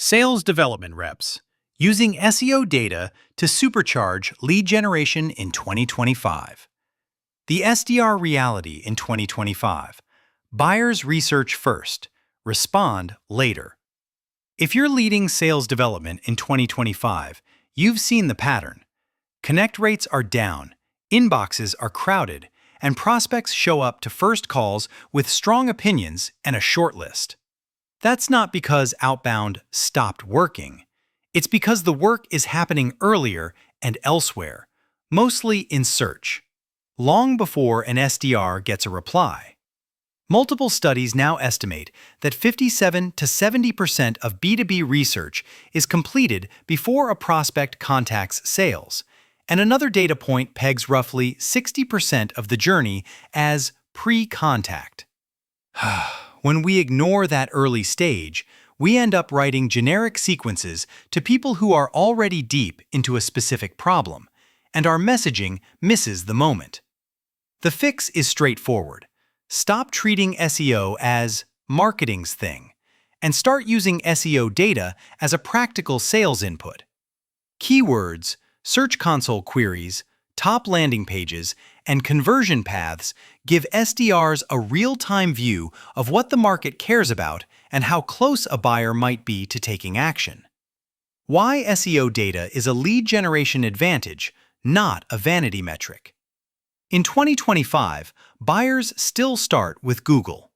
Sales development reps using SEO data to supercharge lead generation in 2025. The SDR reality in 2025. Buyers research first, respond later. If you're leading sales development in 2025, you've seen the pattern. Connect rates are down, inboxes are crowded, and prospects show up to first calls with strong opinions and a short list. That's not because Outbound stopped working. It's because the work is happening earlier and elsewhere, mostly in search, long before an SDR gets a reply. Multiple studies now estimate that 57 to 70% of B2B research is completed before a prospect contacts sales, and another data point pegs roughly 60% of the journey as pre-contact. When we ignore that early stage, we end up writing generic sequences to people who are already deep into a specific problem, and our messaging misses the moment. The fix is straightforward. Stop treating SEO as marketing's thing, and start using SEO data as a practical sales input. Keywords, Search Console queries, top landing pages, and conversion paths give SDRs a real-time view of what the market cares about and how close a buyer might be to taking action. Why SEO data is a lead generation advantage, not a vanity metric. In 2025, buyers still start with Google.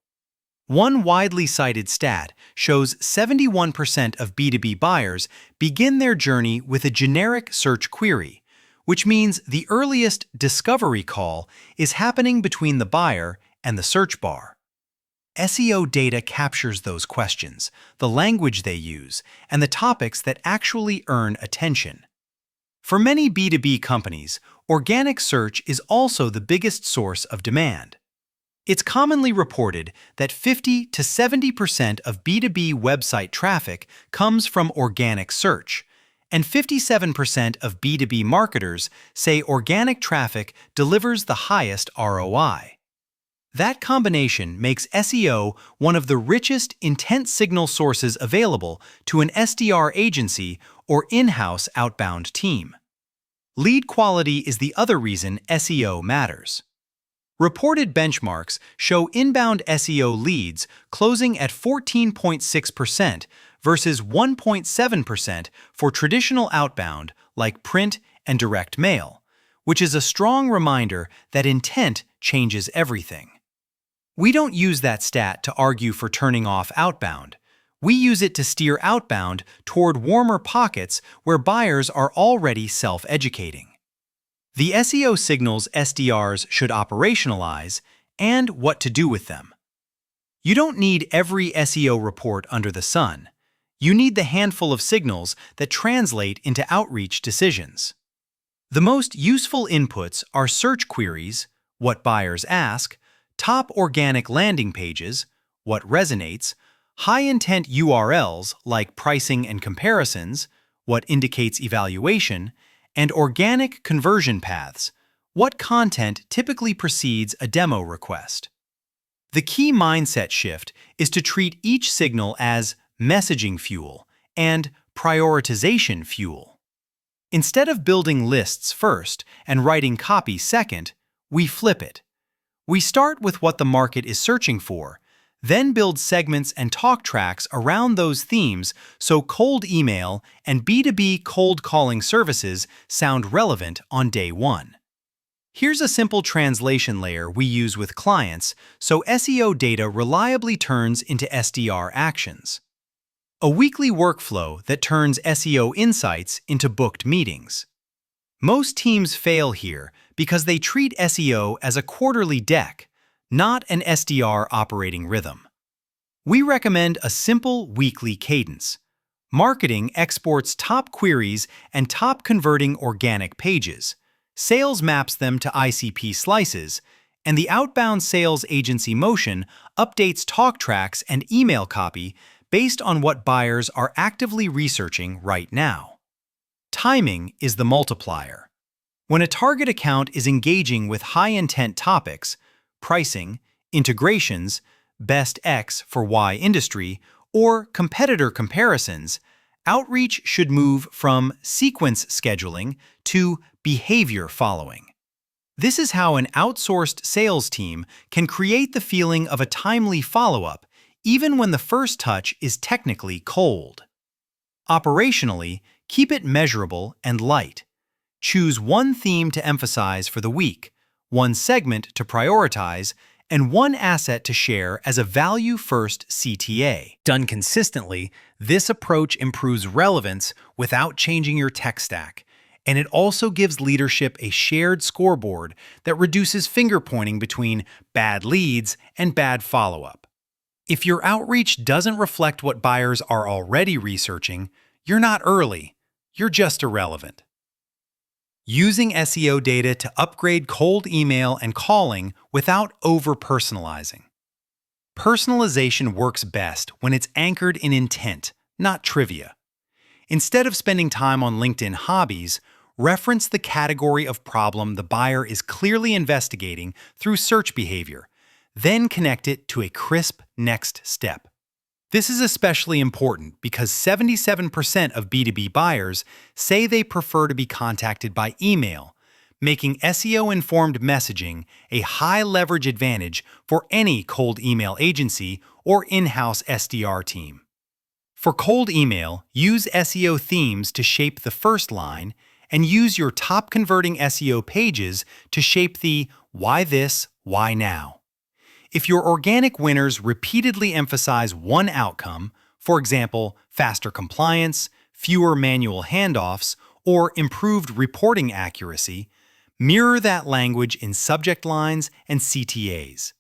One widely cited stat shows 71% of B2B buyers begin their journey with a generic search query, which means the earliest discovery call is happening between the buyer and the search bar. SEO data captures those questions, the language they use, and the topics that actually earn attention. For many B2B companies, organic search is also the biggest source of demand. It's commonly reported that 50 to 70% of B2B website traffic comes from organic search, and 57% of B2B marketers say organic traffic delivers the highest ROI. That combination makes SEO one of the richest intent signal sources available to an SDR agency or in-house outbound team. Lead quality is the other reason SEO matters. Reported benchmarks show inbound SEO leads closing at 14.6% versus 1.7% for traditional outbound like print and direct mail, which is a strong reminder that intent changes everything. We don't use that stat to argue for turning off outbound. We use it to steer outbound toward warmer pockets where buyers are already self-educating. The SEO signals SDRs should operationalize and what to do with them. You don't need every SEO report under the sun. You need the handful of signals that translate into outreach decisions. The most useful inputs are search queries, what buyers ask, top organic landing pages, what resonates, high-intent URLs like pricing and comparisons, what indicates evaluation, and organic conversion paths, what content typically precedes a demo request. The key mindset shift is to treat each signal as messaging fuel and prioritization fuel. Instead of building lists first and writing copy second, we flip it. We start with what the market is searching for, then build segments and talk tracks around those themes so cold email and B2B cold calling services sound relevant on day one. Here's a simple translation layer we use with clients so SEO data reliably turns into SDR actions. A weekly workflow that turns SEO insights into booked meetings. Most teams fail here because they treat SEO as a quarterly deck, not an SDR operating rhythm. We recommend a simple weekly cadence. Marketing exports top queries and top converting organic pages. Sales maps them to ICP slices, and the outbound sales agency motion updates talk tracks and email copy based on what buyers are actively researching right now. Timing is the multiplier. When a target account is engaging with high-intent topics, pricing, integrations, best X for Y industry, or competitor comparisons, Outreach should move from sequence scheduling to behavior following. This is how an outsourced sales team can create the feeling of a timely follow-up, even when the first touch is technically cold. Operationally, keep it measurable and light. Choose one theme to emphasize for the week, one segment to prioritize, and one asset to share as a value-first CTA. Done consistently, this approach improves relevance without changing your tech stack, and it also gives leadership a shared scoreboard that reduces finger-pointing between bad leads and bad follow-up. If your outreach doesn't reflect what buyers are already researching, you're not early, you're just irrelevant. Using SEO data to upgrade cold email and calling without over-personalizing. Personalization works best when it's anchored in intent, not trivia. Instead of spending time on LinkedIn hobbies, reference the category of problem the buyer is clearly investigating through search behavior, then connect it to a crisp next step. This is especially important because 77% of B2B buyers say they prefer to be contacted by email, making SEO-informed messaging a high-leverage advantage for any cold email agency or in-house SDR team. For cold email, use SEO themes to shape the first line and use your top-converting SEO pages to shape the why this, why now. If your organic winners repeatedly emphasize one outcome, for example, faster compliance, fewer manual handoffs, or improved reporting accuracy, mirror that language in subject lines and CTAs.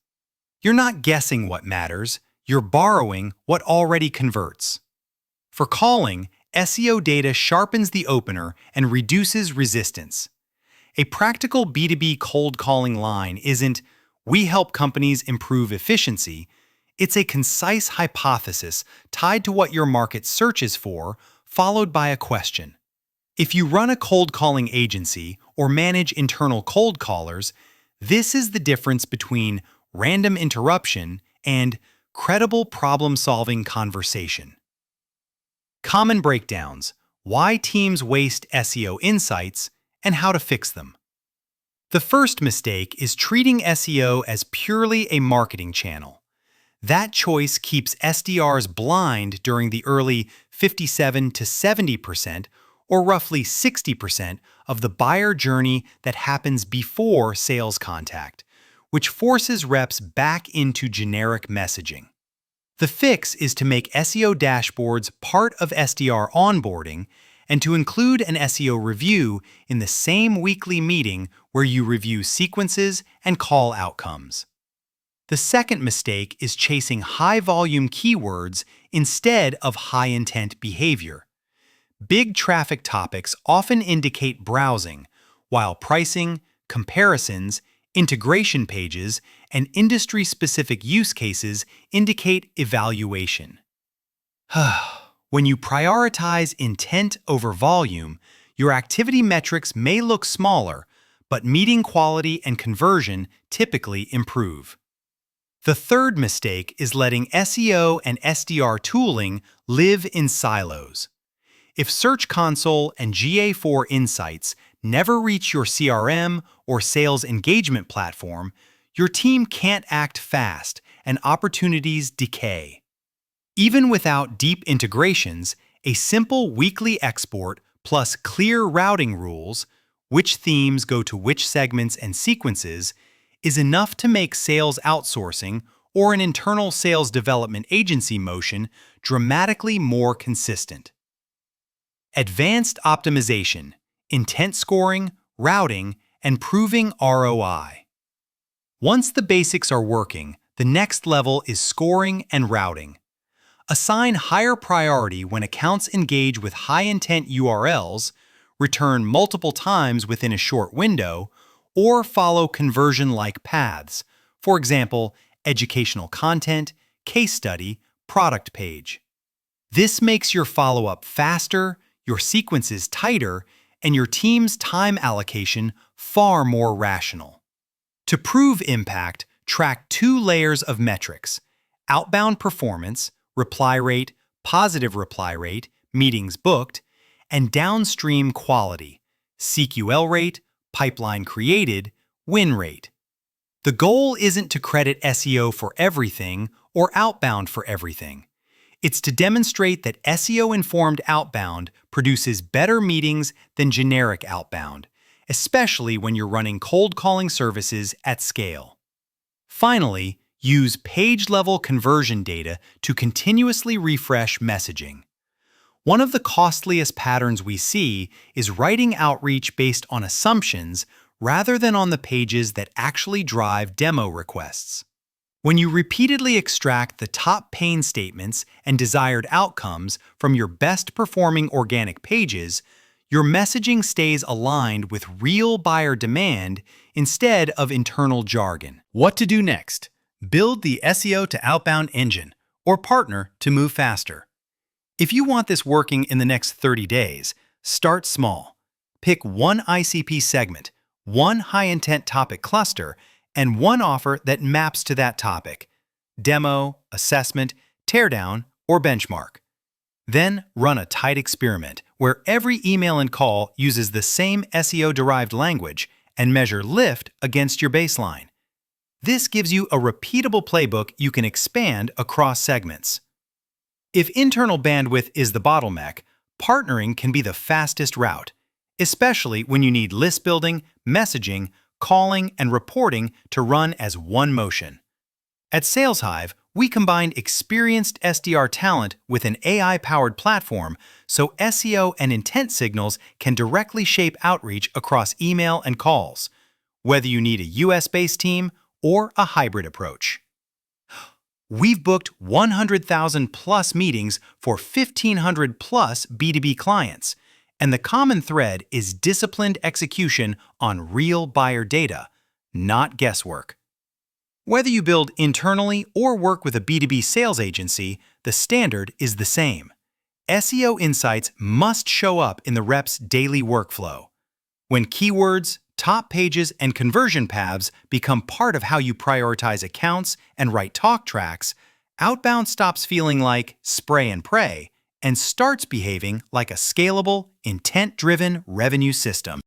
You're not guessing what matters, you're borrowing what already converts. For calling, SEO data sharpens the opener and reduces resistance. A practical B2B cold calling line isn't, "We help companies improve efficiency." It's a concise hypothesis tied to what your market searches for, followed by a question. If you run a cold calling agency or manage internal cold callers, this is the difference between random interruption and credible problem-solving conversation. Common breakdowns: why teams waste SEO insights, and how to fix them. The first mistake is treating SEO as purely a marketing channel. That choice keeps SDRs blind during the early 57 to 70%, or roughly 60% of the buyer journey that happens before sales contact, which forces reps back into generic messaging. The fix is to make SEO dashboards part of SDR onboarding and to include an SEO review in the same weekly meeting where you review sequences and call outcomes. The second mistake is chasing high-volume keywords instead of high-intent behavior. Big traffic topics often indicate browsing, while pricing, comparisons, integration pages, and industry-specific use cases indicate evaluation. When you prioritize intent over volume, your activity metrics may look smaller, but meeting quality and conversion typically improve. The third mistake is letting SEO and SDR tooling live in silos. If Search Console and GA4 insights never reach your CRM or sales engagement platform, your team can't act fast and opportunities decay. Even without deep integrations, a simple weekly export plus clear routing rules, which themes go to which segments and sequences, is enough to make sales outsourcing or an internal sales development agency motion dramatically more consistent. Advanced optimization, intent scoring, routing, and proving ROI. Once the basics are working, the next level is scoring and routing. Assign higher priority when accounts engage with high-intent URLs, return multiple times within a short window, or follow conversion-like paths, for example, educational content, case study, product page. This makes your follow-up faster, your sequences tighter, and your team's time allocation far more rational. To prove impact, track 2 layers of metrics: outbound performance, reply rate, positive reply rate, meetings booked, and downstream quality, CQL rate, pipeline created, win rate. The goal isn't to credit SEO for everything or outbound for everything. It's to demonstrate that SEO-informed outbound produces better meetings than generic outbound, especially when you're running cold calling services at scale. Finally, use page-level conversion data to continuously refresh messaging. One of the costliest patterns we see is writing outreach based on assumptions rather than on the pages that actually drive demo requests. When you repeatedly extract the top pain statements and desired outcomes from your best-performing organic pages, your messaging stays aligned with real buyer demand instead of internal jargon. What to do next? Build the SEO to outbound engine or partner to move faster. If you want this working in the next 30 days, start small. Pick one ICP segment, one high-intent topic cluster, and one offer that maps to that topic: demo, assessment, teardown, or benchmark. Then run a tight experiment where every email and call uses the same SEO-derived language and measure lift against your baseline. This gives you a repeatable playbook you can expand across segments. If internal bandwidth is the bottleneck, partnering can be the fastest route, especially when you need list building, messaging, calling, and reporting to run as one motion. At SalesHive, we combined experienced SDR talent with an AI-powered platform so SEO and intent signals can directly shape outreach across email and calls, whether you need a US-based team or a hybrid approach. We've booked 100,000 plus meetings for 1,500 plus B2B clients, and the common thread is disciplined execution on real buyer data, not guesswork. Whether you build internally or work with a B2B sales agency, the standard is the same. SEO insights must show up in the rep's daily workflow. When keywords, top pages, and conversion paths become part of how you prioritize accounts and write talk tracks, outbound stops feeling like spray and pray and starts behaving like a scalable, intent-driven revenue system.